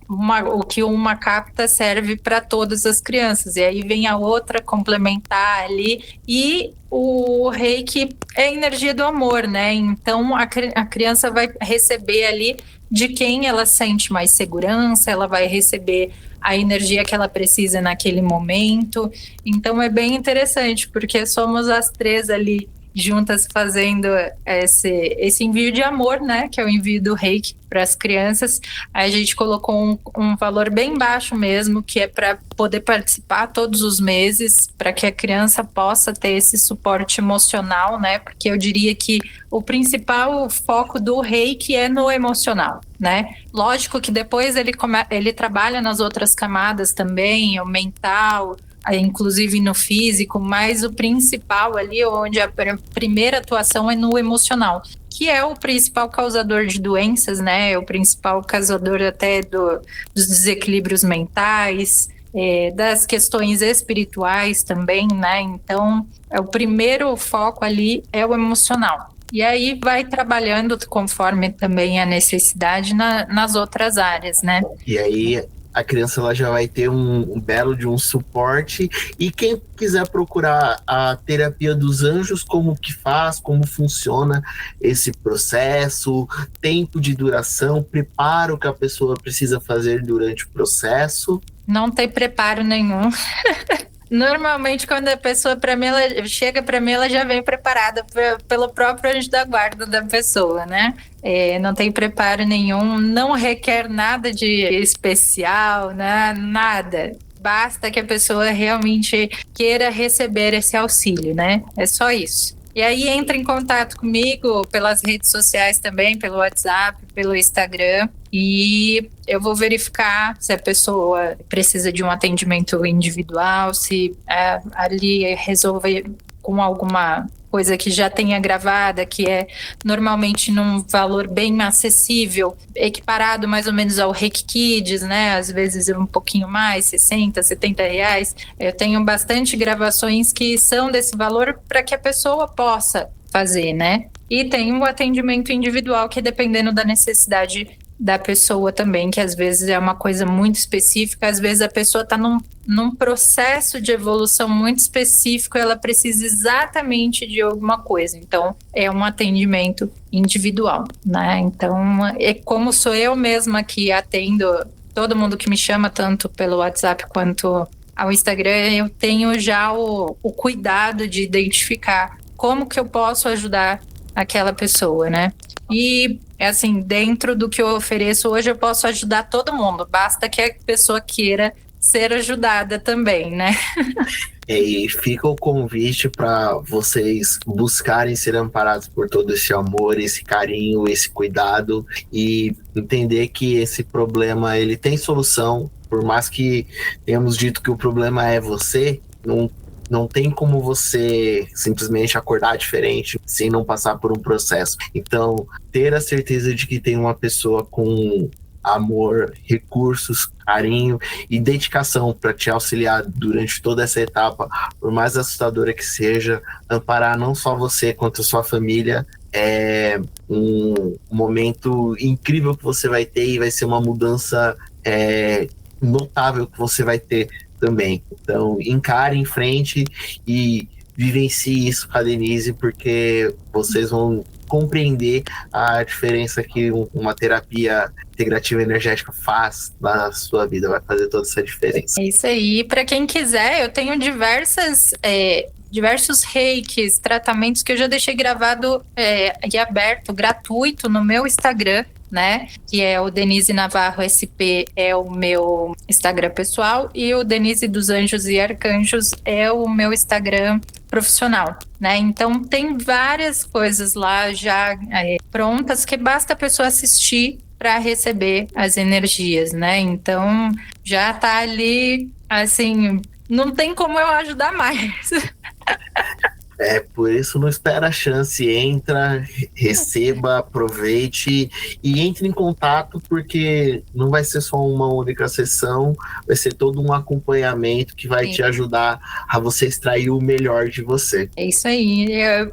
o que uma capta serve para todas as crianças. E aí vem a outra complementar ali. E o Reiki é a energia do amor, né? Então, a criança vai receber ali de quem ela sente mais segurança, ela vai receber a energia que ela precisa naquele momento. Então é bem interessante, porque somos as 3 ali juntas fazendo esse envio de amor, né? Que é o envio do Reiki para as crianças. A gente colocou um valor bem baixo mesmo, que é para poder participar todos os meses, para que a criança possa ter esse suporte emocional, né? Porque eu diria que o principal foco do Reiki é no emocional, né? Lógico que depois ele trabalha nas outras camadas também, o mental, inclusive no físico, mas o principal ali, onde a primeira atuação é no emocional, que é o principal causador de doenças, né? É o principal causador até dos desequilíbrios mentais, das questões espirituais também, né? Então, o primeiro foco ali é o emocional. E aí vai trabalhando conforme também a necessidade nas outras áreas, né? E aí a criança ela já vai ter um belo de um suporte. E quem quiser procurar a terapia dos anjos, como que faz, como funciona esse processo, tempo de duração, preparo que a pessoa precisa fazer durante o processo? Não tem preparo nenhum. Normalmente, quando a pessoa chega para mim, ela já vem preparada pelo próprio anjo da guarda da pessoa, né? Não tem preparo nenhum, não requer nada de especial, né? Nada. Basta que a pessoa realmente queira receber esse auxílio, né? É só isso. E aí entra em contato comigo pelas redes sociais também, pelo WhatsApp, pelo Instagram, e eu vou verificar se a pessoa precisa de um atendimento individual, se ali resolver com alguma coisa que já tenha gravada, que é normalmente num valor bem acessível, equiparado mais ou menos ao Reiki Kids, né? Às vezes um pouquinho mais, 60, 70 reais. Eu tenho bastante gravações que são desse valor para que a pessoa possa fazer, né? E tem um atendimento individual que, dependendo da necessidade da pessoa também, que às vezes é uma coisa muito específica, às vezes a pessoa está num processo de evolução muito específico, ela precisa exatamente de alguma coisa, então é um atendimento individual, né? Então, como sou eu mesma que atendo todo mundo que me chama, tanto pelo WhatsApp quanto ao Instagram, eu tenho já o cuidado de identificar como que eu posso ajudar aquela pessoa, né? E, assim, dentro do que eu ofereço hoje, eu posso ajudar todo mundo. Basta que a pessoa queira ser ajudada também, né? E fica o convite para vocês buscarem ser amparados por todo esse amor, esse carinho, esse cuidado, e entender que esse problema ele tem solução. Por mais que tenhamos dito que o problema é você, não tem como você simplesmente acordar diferente sem não passar por um processo. Então, ter a certeza de que tem uma pessoa com amor, recursos, carinho e dedicação para te auxiliar durante toda essa etapa, por mais assustadora que seja, amparar não só você quanto a sua família, é um momento incrível que você vai ter, e vai ser uma mudança notável que você vai ter também. Então, encare em frente e vivencie isso com a Denise, porque vocês vão compreender a diferença que uma terapia integrativa energética faz na sua vida, vai fazer toda essa diferença. É isso aí. Para quem quiser, eu tenho diversos reikis, tratamentos que eu já deixei gravado e aberto, gratuito no meu Instagram, né? Que é o Denise Navarro SP, é o meu Instagram pessoal, e o Denise dos Anjos e Arcanjos é o meu Instagram profissional, né? Então tem várias coisas lá já prontas que basta a pessoa assistir para receber as energias, né? Então já tá ali, assim, não tem como eu ajudar mais. Por isso não espera a chance, entra, receba, aproveite e entre em contato, porque não vai ser só uma única sessão, vai ser todo um acompanhamento que vai te ajudar a você extrair o melhor de você. É isso aí. Eu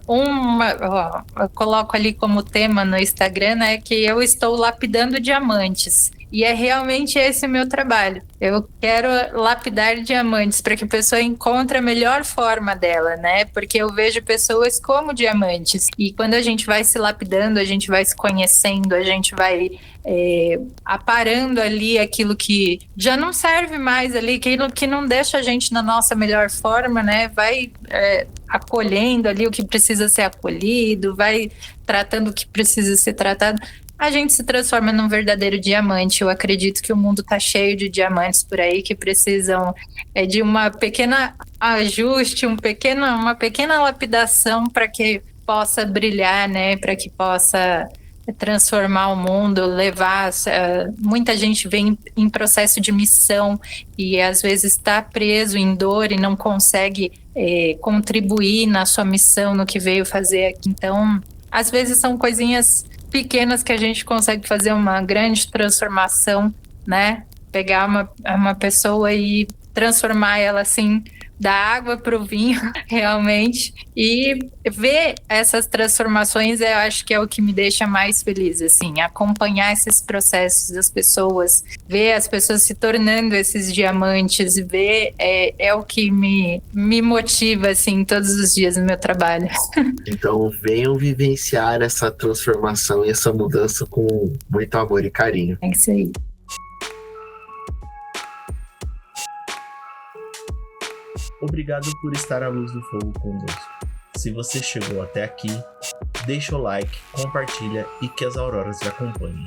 coloco ali como tema no Instagram, né, que eu estou lapidando diamantes. E é realmente esse o meu trabalho. Eu quero lapidar diamantes para que a pessoa encontre a melhor forma dela, né? Porque eu vejo pessoas como diamantes. E quando a gente vai se lapidando, a gente vai se conhecendo, a gente vai aparando ali aquilo que já não serve mais ali, aquilo que não deixa a gente na nossa melhor forma, né? Vai acolhendo ali o que precisa ser acolhido, vai tratando o que precisa ser tratado. A gente se transforma num verdadeiro diamante. Eu acredito que o mundo está cheio de diamantes por aí que precisam de uma pequena ajuste, uma pequena lapidação para que possa brilhar, né? Para que possa transformar o mundo, levar. Muita gente vem em processo de missão e às vezes está preso em dor e não consegue contribuir na sua missão, no que veio fazer aqui. Então, às vezes são coisinhas pequenas que a gente consegue fazer uma grande transformação, né? Pegar uma pessoa e transformar ela assim da água para o vinho, realmente, e ver essas transformações, eu acho que é o que me deixa mais feliz, assim, acompanhar esses processos das pessoas, ver as pessoas se tornando esses diamantes, ver é o que me motiva, assim, todos os dias no meu trabalho. Então venham vivenciar essa transformação e essa mudança com muito amor e carinho. É isso aí. Obrigado por estar à luz do fogo conosco. Se você chegou até aqui, deixa o like, compartilha e que as auroras te acompanhem.